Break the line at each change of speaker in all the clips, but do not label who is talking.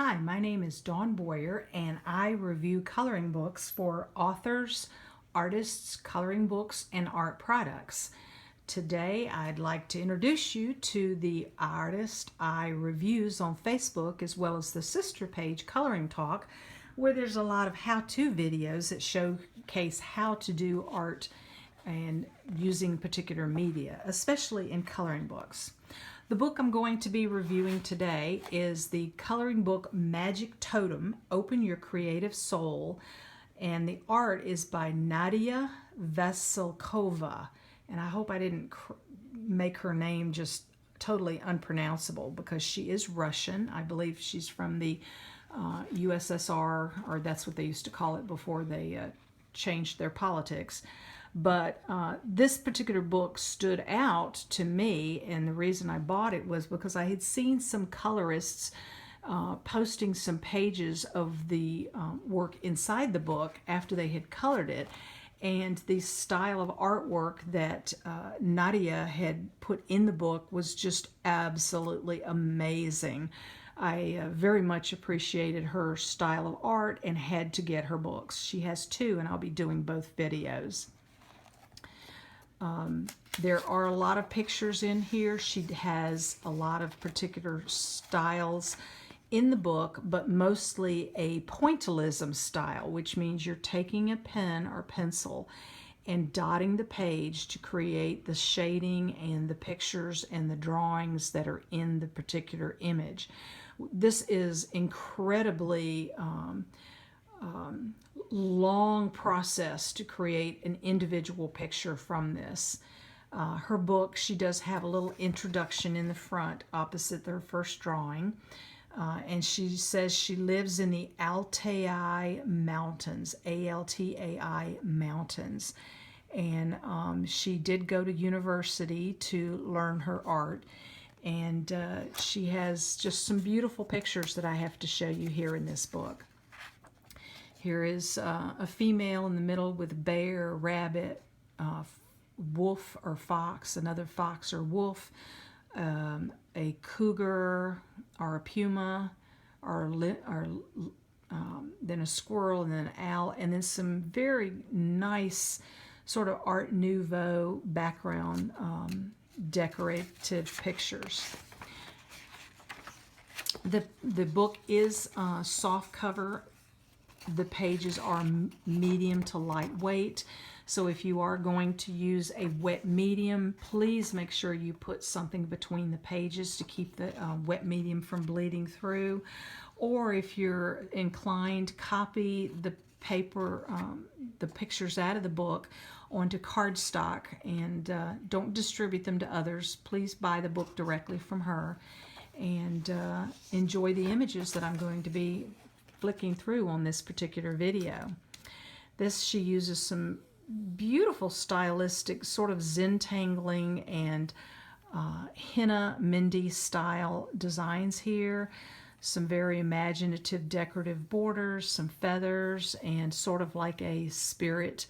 Hi, my name is Dawn Boyer, and I review coloring books for authors, artists, coloring books, and art products. Today, I'd like to introduce you to the Artist I Reviews on Facebook, as well as the sister page Coloring Talk, where there's a lot of how-to videos that showcase how to do art and using particular media, especially in coloring books. The book I'm going to be reviewing today is the coloring book Magic Totem, Open Your Creative Soul, and the art is by Nadiya Vasilkova. And I hope I didn't make her name just totally unpronounceable because she is Russian. I believe she's from the USSR, or that's what they used to call it before they changed their politics. But this particular book stood out to me, and the reason I bought it was because I had seen some colorists posting some pages of the work inside the book after they had colored it, and the style of artwork that Nadiya had put in the book was just absolutely amazing. I very much appreciated her style of art and had to get her books. She has two, and I'll be doing both videos. There are a lot of pictures in here. She has a lot of particular styles in the book, but mostly a pointillism style, which means you're taking a pen or pencil and dotting the page to create the shading and the pictures and the drawings that are in the particular image. This is incredibly long process to create an individual picture from this. Her book, she does have a little introduction in the front opposite their first drawing. And she says she lives in the Altai Mountains, Altai Mountains. And she did go to university to learn her art. And she has just some beautiful pictures that I have to show you here in this book. Here is a female in the middle with bear, rabbit, wolf or fox, another fox or wolf, a cougar or a puma, or then a squirrel, and then an owl, and then some very nice sort of Art Nouveau background decorative pictures. The book is soft cover. The pages are medium to lightweight, so if you are going to use a wet medium, please make sure you put something between the pages to keep the wet medium from bleeding through. Or if you're inclined, copy the paper, the pictures out of the book onto cardstock, and don't distribute them to others. Please buy the book directly from her and enjoy the images that I'm going to be flicking through on this particular video. She uses some beautiful stylistic sort of zentangling and henna Mindy style designs here. Some very imaginative decorative borders, some feathers, and sort of like a spirit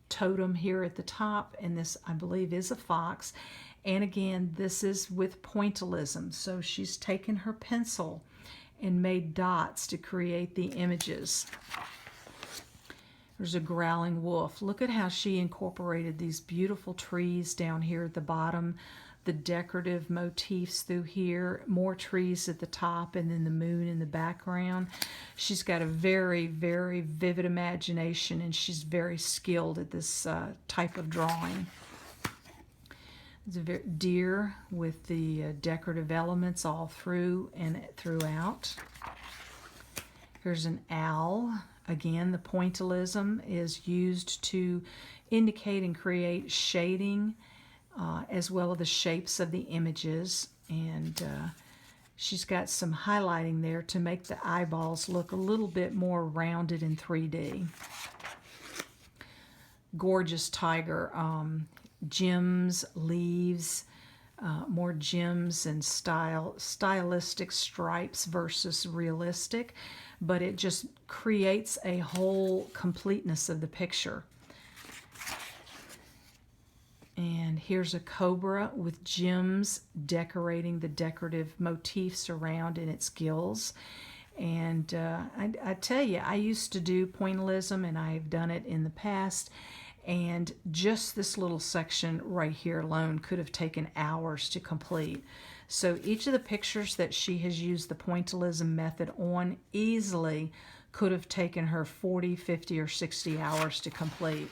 totem here at the top. And this, I believe, is a fox. And again, this is with pointillism. So she's taken her pencil and made dots to create the images. There's a growling wolf. Look at how she incorporated these beautiful trees down here at the bottom, the decorative motifs through here, more trees at the top, and then the moon in the background. She's got a very, very vivid imagination, and she's very skilled at this type of drawing. There's a deer with the decorative elements all through and throughout. Here's an owl. Again, the pointillism is used to indicate and create shading as well as the shapes of the images. And she's got some highlighting there to make the eyeballs look a little bit more rounded in 3D. Gorgeous tiger. Gems, leaves, more gems and stylistic stripes versus realistic, but it just creates a whole completeness of the picture. And here's a cobra with gems decorating the decorative motifs around in its gills. And I tell you, I used to do pointillism, and I've done it in the past. And just this little section right here alone could have taken hours to complete. So each of the pictures that she has used the pointillism method on easily could have taken her 40, 50, or 60 hours to complete.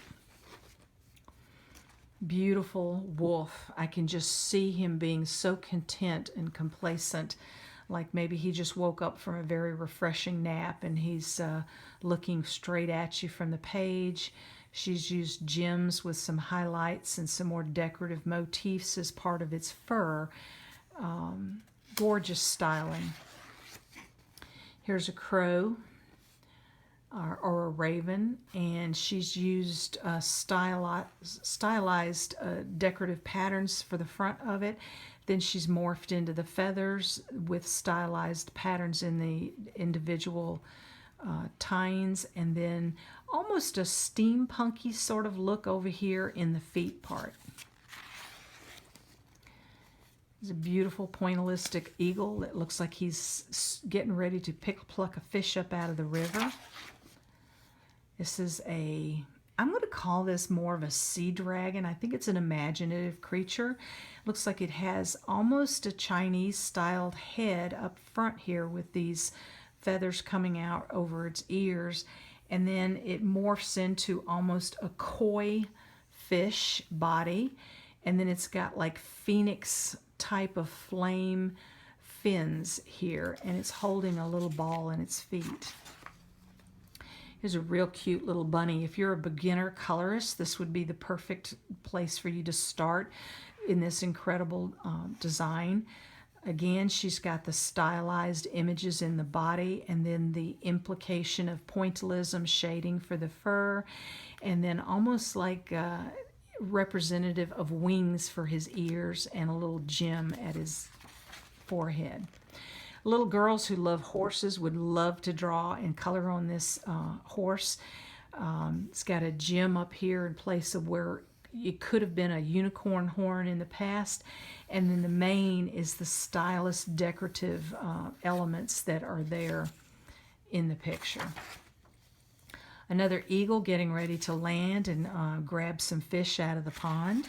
Beautiful wolf. I can just see him being so content and complacent, like maybe he just woke up from a very refreshing nap and he's looking straight at you from the page. She's used gems with some highlights and some more decorative motifs as part of its fur. Gorgeous styling. Here's a crow or a raven, and she's used stylized decorative patterns for the front of it. Then she's morphed into the feathers with stylized patterns in the individual tines, and then almost a steampunky sort of look over here in the feet part. There's a beautiful pointillistic eagle that looks like he's getting ready to pluck a fish up out of the river. This is I'm going to call this more of a sea dragon. I think it's an imaginative creature. Looks like it has almost a Chinese styled head up front here with these feathers coming out over its ears, and then it morphs into almost a koi fish body, and then it's got like phoenix type of flame fins here, and it's holding a little ball in its feet. Here's a real cute little bunny. If you're a beginner colorist, this would be the perfect place for you to start in this incredible design. Again, she's got the stylized images in the body, and then the implication of pointillism shading for the fur, and then almost like representative of wings for his ears and a little gem at his forehead. Little girls who love horses would love to draw and color on this horse. It's got a gem up here in place of where it could have been a unicorn horn in the past, and then the mane is the stylus decorative elements that are there in the picture. Another eagle getting ready to land and grab some fish out of the pond.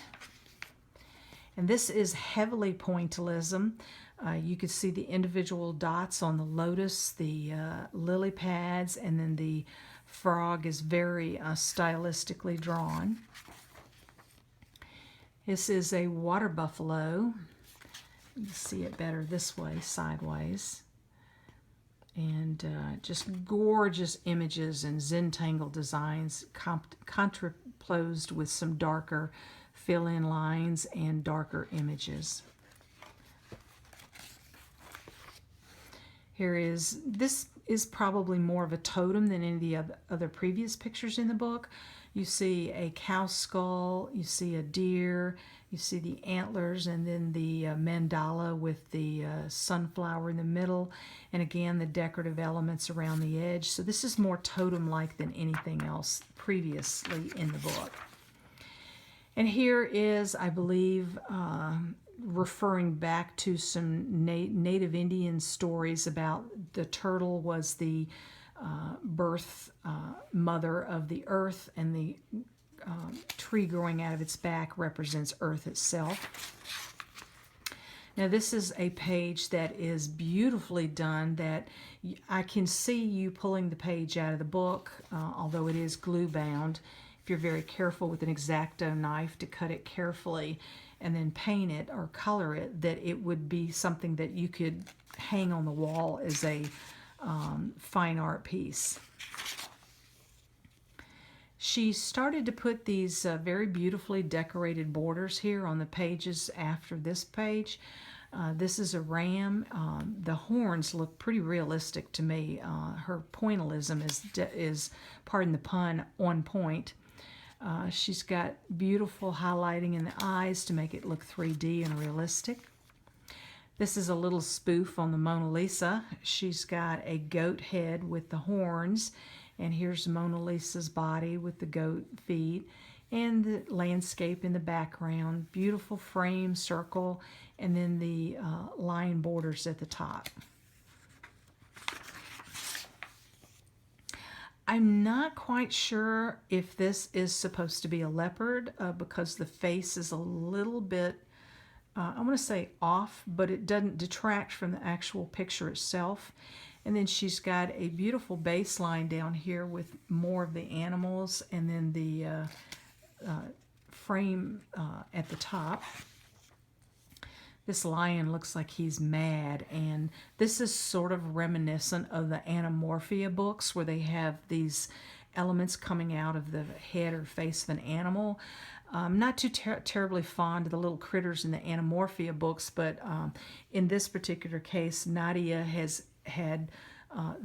And this is heavily pointillism. You can see the individual dots on the lotus, the lily pads, and then the frog is very stylistically drawn. This is a water buffalo. You can see it better this way, sideways. And just gorgeous images and Zentangle designs contraposed with some darker fill-in lines and darker images. This is probably more of a totem than any of the other previous pictures in the book. You see a cow skull, you see a deer, you see the antlers, and then the mandala with the sunflower in the middle, and again the decorative elements around the edge. So this is more totem-like than anything else previously in the book. And here is, I believe, referring back to some Native Indian stories about the turtle was the birth mother of the earth, and the tree growing out of its back represents earth itself. Now this is a page that is beautifully done, that I can see you pulling the page out of the book, although it is glue bound. If you're very careful with an X-Acto knife to cut it carefully and then paint it or color it, that it would be something that you could hang on the wall as a fine art piece. She started to put these very beautifully decorated borders here on the pages after this page. This is a ram. The horns look pretty realistic to me. Her pointillism is, pardon the pun, on point. She's got beautiful highlighting in the eyes to make it look 3D and realistic. This is a little spoof on the Mona Lisa. She's got a goat head with the horns, and here's Mona Lisa's body with the goat feet. and the landscape in the background, beautiful frame, circle, and then the line borders at the top. I'm not quite sure if this is supposed to be a leopard because the face is a little bit, I want to say off, but it doesn't detract from the actual picture itself. And then she's got a beautiful baseline down here with more of the animals, and then the frame at the top. This lion looks like he's mad, and this is sort of reminiscent of the Anamorphia books where they have these elements coming out of the head or face of an animal. I'm not too terribly fond of the little critters in the Anamorphia books, but in this particular case, Nadiya has had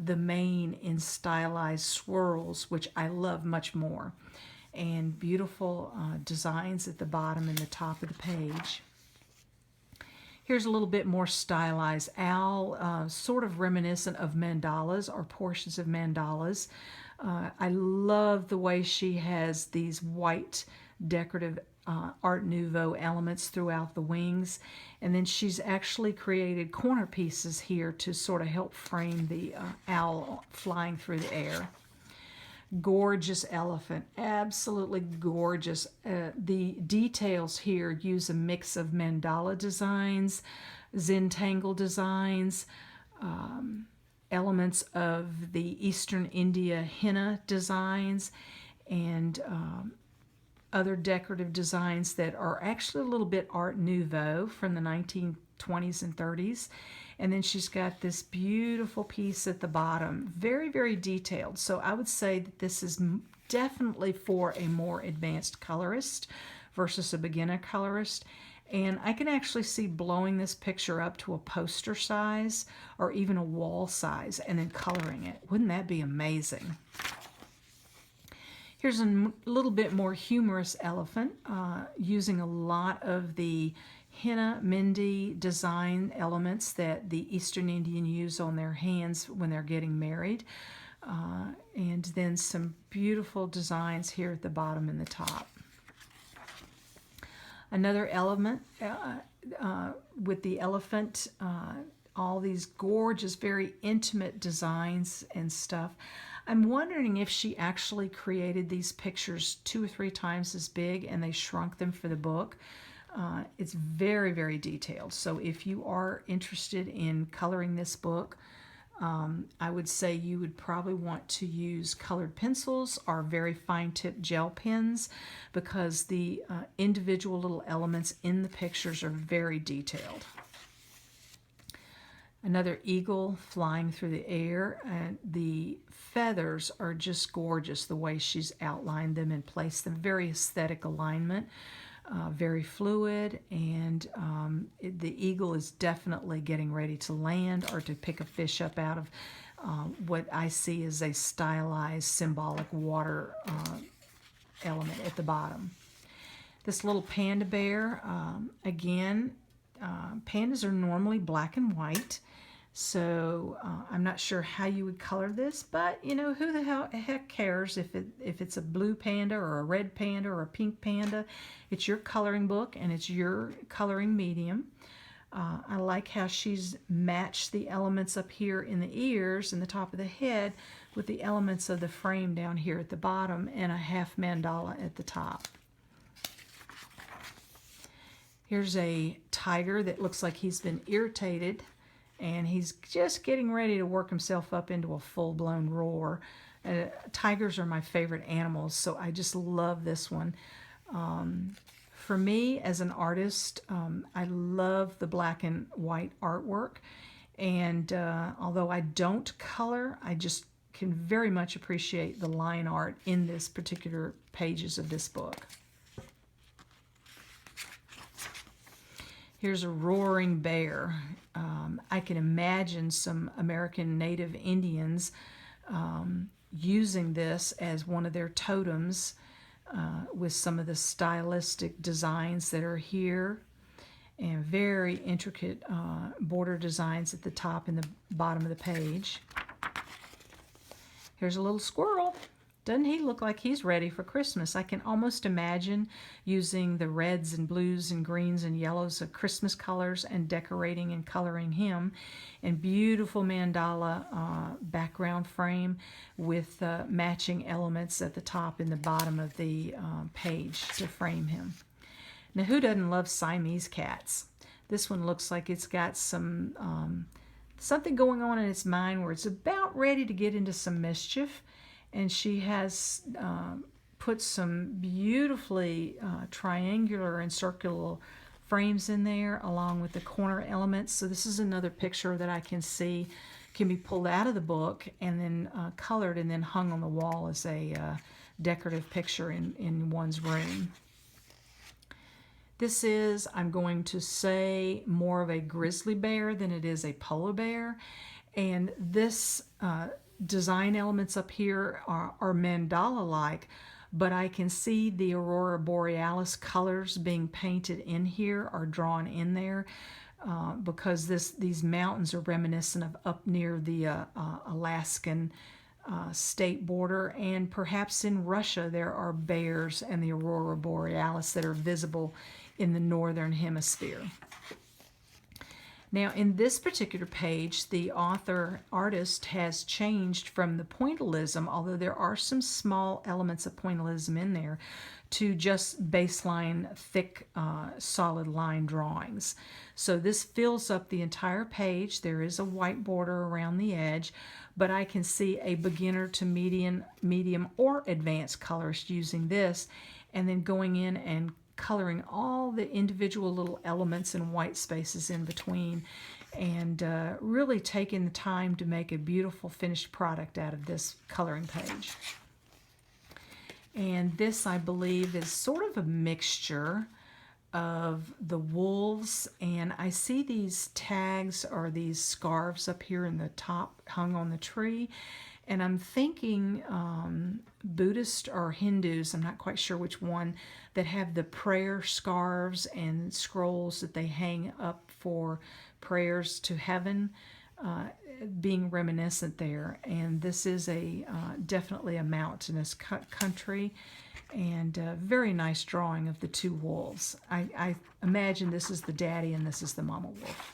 the mane in stylized swirls, which I love much more, and beautiful designs at the bottom and the top of the page. Here's a little bit more stylized owl, sort of reminiscent of mandalas or portions of mandalas. I love the way she has these white decorative Art Nouveau elements throughout the wings. And then she's actually created corner pieces here to sort of help frame the owl flying through the air. Gorgeous elephant, absolutely gorgeous. The details here use a mix of mandala designs, Zentangle designs, elements of the Eastern India henna designs, and other decorative designs that are actually a little bit Art Nouveau from the 1920s and 30s. And then she's got this beautiful piece at the bottom, very, very detailed. So I would say that this is definitely for a more advanced colorist versus a beginner colorist. And I can actually see blowing this picture up to a poster size or even a wall size and then coloring it. Wouldn't that be amazing? Here's a little bit more humorous elephant using a lot of the henna Mendi design elements that the Eastern Indian use on their hands when they're getting married. And then some beautiful designs here at the bottom and the top. Another element with the elephant, all these gorgeous, very intimate designs and stuff. I'm wondering if she actually created these pictures 2 or 3 times as big and they shrunk them for the book. It's very, very detailed. So if you are interested in coloring this book, I would say you would probably want to use colored pencils or very fine tip gel pens because the individual little elements in the pictures are very detailed. Another eagle flying through the air, and the feathers are just gorgeous the way she's outlined them and placed them. Very aesthetic alignment. Very fluid, and the eagle is definitely getting ready to land or to pick a fish up out of what I see as a stylized symbolic water element at the bottom. This little panda bear, again, pandas are normally black and white, so I'm not sure how you would color this, but you know, who the heck cares if it's a blue panda or a red panda or a pink panda. It's your coloring book and it's your coloring medium. I like how she's matched the elements up here in the ears and the top of the head with the elements of the frame down here at the bottom and a half mandala at the top. Here's a tiger that looks like he's been irritated and he's just getting ready to work himself up into a full-blown roar. Tigers are my favorite animals, so I just love this one. For me, as an artist, I love the black and white artwork, and although I don't color, I just can very much appreciate the line art in this particular pages of this book. Here's a roaring bear. I can imagine some American Native Indians using this as one of their totems with some of the stylistic designs that are here, and very intricate border designs at the top and the bottom of the page. Here's a little squirrel Doesn't he look like he's ready for Christmas? I can almost imagine using the reds and blues and greens and yellows of Christmas colors and decorating and coloring him in beautiful mandala background frame with matching elements at the top and the bottom of the page to frame him. Now, who doesn't love Siamese cats? This one looks like it's got some something going on in its mind where it's about ready to get into some mischief. And she has put some beautifully triangular and circular frames in there along with the corner elements. So this is another picture that I can see can be pulled out of the book and then colored and then hung on the wall as a decorative picture in one's room. This is, I'm going to say, more of a grizzly bear than it is a polar bear. And this design elements up here are mandala-like, but I can see the aurora borealis colors being painted in here, are drawn in there, because these mountains are reminiscent of up near the Alaskan state border, and perhaps in Russia there are bears and the aurora borealis that are visible in the northern hemisphere. Now, in this particular page, the artist has changed from the pointillism, although there are some small elements of pointillism in there, to just baseline, thick, solid line drawings. So this fills up the entire page. There is a white border around the edge, but I can see a beginner to medium or advanced colorist using this, and then going in and coloring all the individual little elements and white spaces in between, and really taking the time to make a beautiful finished product out of this coloring page. And this, I believe, is sort of a mixture of the wolves, and I see these tags or these scarves up here in the top hung on the tree, and I'm thinking Buddhist or Hindus, I'm not quite sure which one, that have the prayer scarves and scrolls that they hang up for prayers to heaven, being reminiscent there. And this is definitely a mountainous country, and a very nice drawing of the two wolves. I imagine this is the daddy and this is the mama wolf.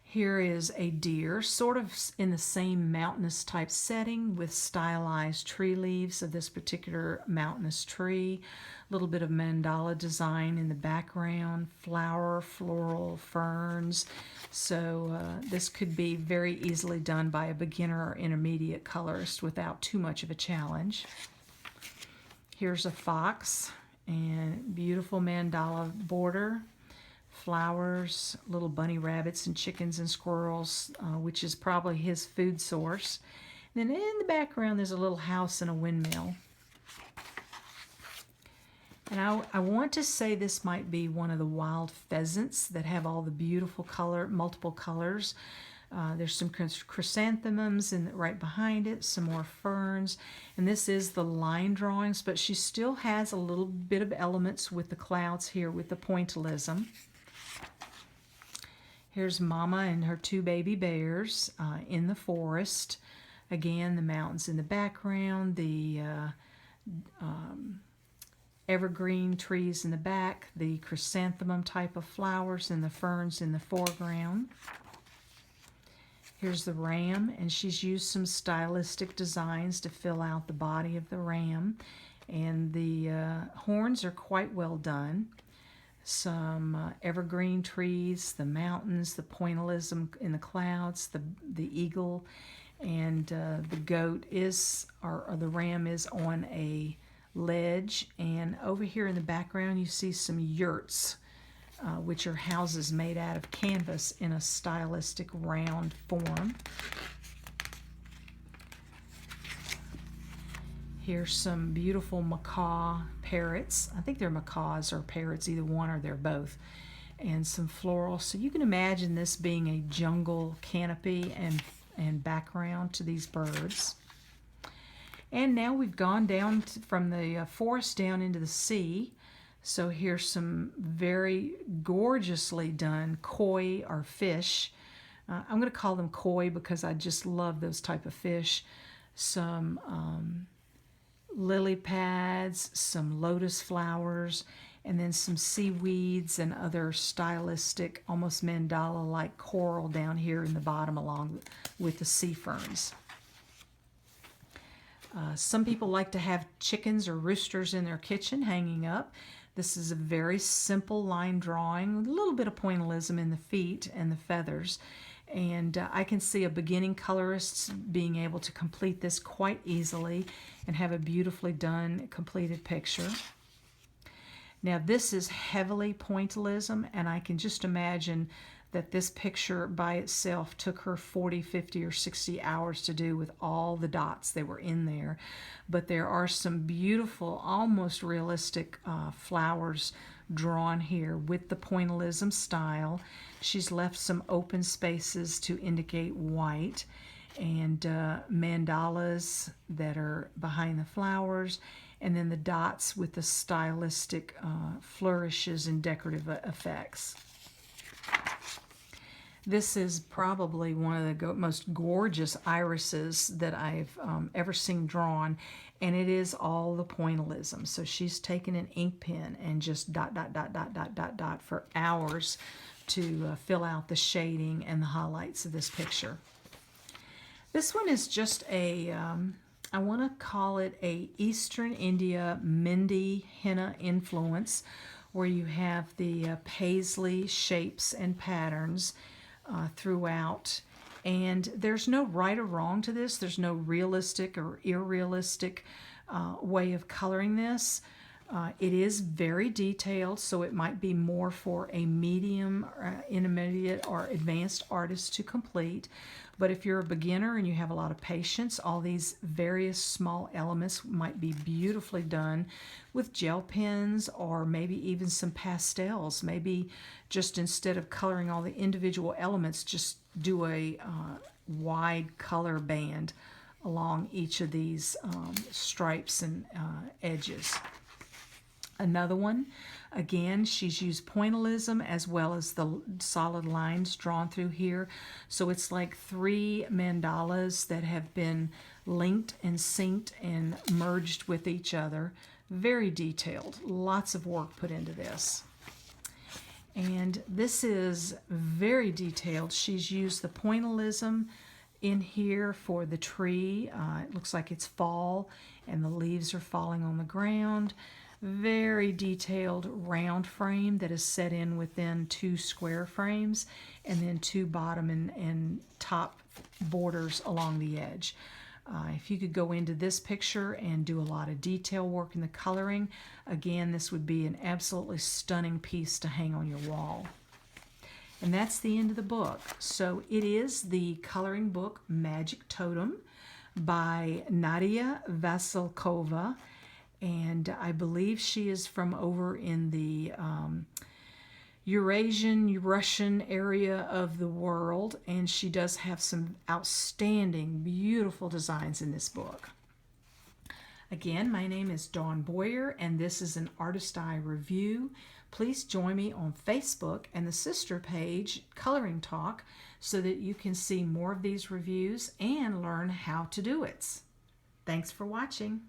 Here is a deer, sort of in the same mountainous type setting with stylized tree leaves of this particular mountainous tree. A little bit of mandala design in the background, floral, ferns. So this could be very easily done by a beginner or intermediate colorist without too much of a challenge. Here's a fox and beautiful mandala border. Flowers, little bunny rabbits and chickens and squirrels, which is probably his food source. And then in the background there's a little house and a windmill. And I want to say this might be one of the wild pheasants that have all the beautiful multiple colors. There's some chrysanthemums right behind it, some more ferns, and this is the line drawings, but she still has a little bit of elements with the clouds here with the pointillism. Here's Mama and her two baby bears in the forest. Again, the mountains in the background, the evergreen trees in the back, the chrysanthemum type of flowers, and the ferns in the foreground. Here's the ram, and she's used some stylistic designs to fill out the body of the ram. And the horns are quite well done. Some evergreen trees, the mountains, the pointillism in the clouds, the eagle, and the goat or the ram is on a ledge. And over here in the background you see some yurts, which are houses made out of canvas in a stylistic round form. Here's some beautiful macaw parrots. I think they're macaws or parrots, either one or they're both. And some floral. So you can imagine this being a jungle canopy and background to these birds. And now we've gone down from the forest down into the sea. So here's some very gorgeously done koi or fish. I'm going to call them koi because I just love those type of fish. some lily pads, some lotus flowers, and then some seaweeds and other stylistic, almost mandala-like coral down here in the bottom along with the sea ferns. Some people like to have chickens or roosters in their kitchen hanging up. This is a very simple line drawing, a little bit of pointillism in the feet and the feathers. And I can see a beginning colorist being able to complete this quite easily and have a beautifully done, completed picture. Now this is heavily pointillism, and I can just imagine that this picture by itself took her 40, 50, or 60 hours to do with all the dots that were in there. But there are some beautiful, almost realistic flowers drawn here with the pointillism style. She's left some open spaces to indicate white, and mandalas that are behind the flowers, and then the dots with the stylistic flourishes and decorative effects. This is probably one of the most gorgeous irises that I've ever seen drawn, and it is all the pointillism. So she's taken an ink pen and just dot, dot, dot, dot, dot, dot, dot for hours to fill out the shading and the highlights of this picture. This one is just a, I want to call it a Eastern India Mendi henna influence, where you have the paisley shapes and patterns throughout, and there's no right or wrong to this. There's no realistic or irrealistic way of coloring this. It is very detailed, so it might be more for a medium, intermediate, or advanced artist to complete. But if you're a beginner and you have a lot of patience, all these various small elements might be beautifully done with gel pens, or maybe even some pastels. Maybe just instead of coloring all the individual elements, just do a wide color band along each of these stripes and edges. Another one, again, she's used pointillism as well as the solid lines drawn through here. So it's like 3 mandalas that have been linked and synced and merged with each other. Very detailed, lots of work put into this. And this is very detailed. She's used the pointillism in here for the tree. It looks like it's fall and the leaves are falling on the ground. Very detailed round frame that is set in within 2 square frames, and then 2 bottom and top borders along the edge. If you could go into this picture and do a lot of detail work in the coloring, again, this would be an absolutely stunning piece to hang on your wall. And that's the end of the book. So it is the coloring book Magic Totem by Nadiya Vasilkova. And I believe she is from over in the Eurasian, Russian area of the world, and she does have some outstanding, beautiful designs in this book. Again, my name is Dawn Boyer, and this is an Artist Eye review. Please join me on Facebook and the sister page, Coloring Talk, so that you can see more of these reviews and learn how to do it. Thanks for watching.